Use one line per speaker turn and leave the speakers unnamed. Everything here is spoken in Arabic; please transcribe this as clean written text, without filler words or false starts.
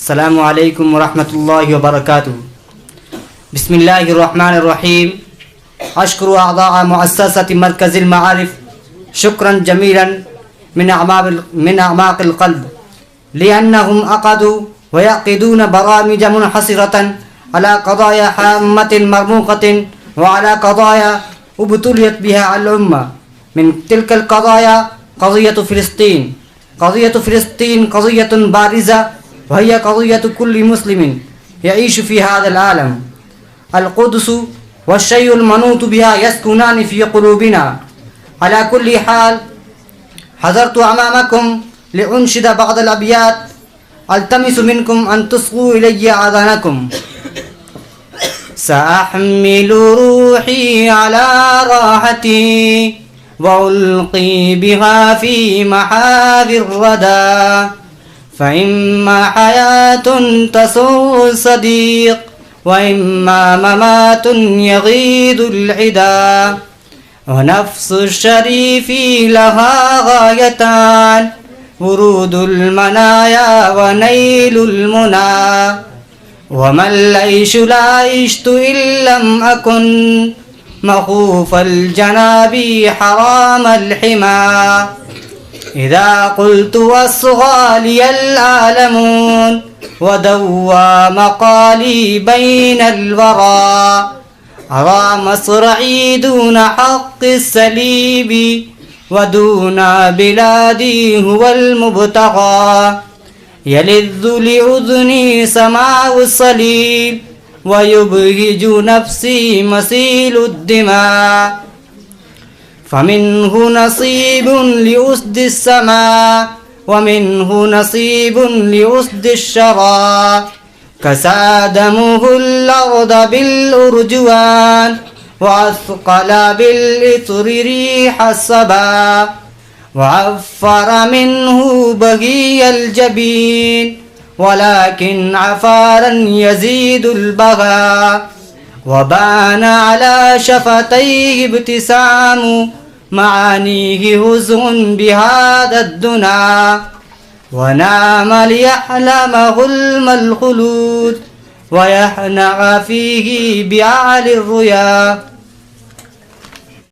السلام عليكم ورحمة الله وبركاته. بسم الله الرحمن الرحيم. أشكر أعضاء مؤسسة مركز المعارف شكرا جميلا من أعماق القلب، لأنهم عقدوا ويعقدون برامج منحصرة على قضايا هامة مرموقة وعلى قضايا ابتليت بها الأمة. من تلك القضايا قضية فلسطين. قضية فلسطين قضية بارزة، وهي قضية كل مسلم يعيش في هذا العالم. القدس والشيء المنوط بها يسكنان في قلوبنا. على كل حال، حضرت أمامكم لأنشد بعض الأبيات، ألتمس منكم أن تصغوا إلي آذانكم. سأحمل روحي على راحتي وألقي بها في محاذ الردى، فإما حياة تسوء الصديق وإما ممات يغيض العدا. ونفس الشريف لها غايتان، ورود المنايا ونيل المنى. وما العيش لا عشت إن لم أكن مخوف الجناب حرام الحمى. إذا قلت أصغى لي العالمون ودوى مقالي بين الورى، أرى مصرعي دون حق السليب ودون بلادي هو المبتغى. يلذ لأذني سماع الصليب ويبهج نفسي مسيل الدماء. فمنه نصيب لأسد السماء ومنه نصيب لأسد الشرى. كسى دمه الأرض بالأرجوان وأثقل بالإطر ريح الصبا. وعفر منه بغي الجبين ولكن عفارا يزيد البغى. وبان على شفتيه ابتسام معانيه هزء بهذا الدنا. ونام ليحلم حلم الخلود ويحنع فيه بأعلى الريا.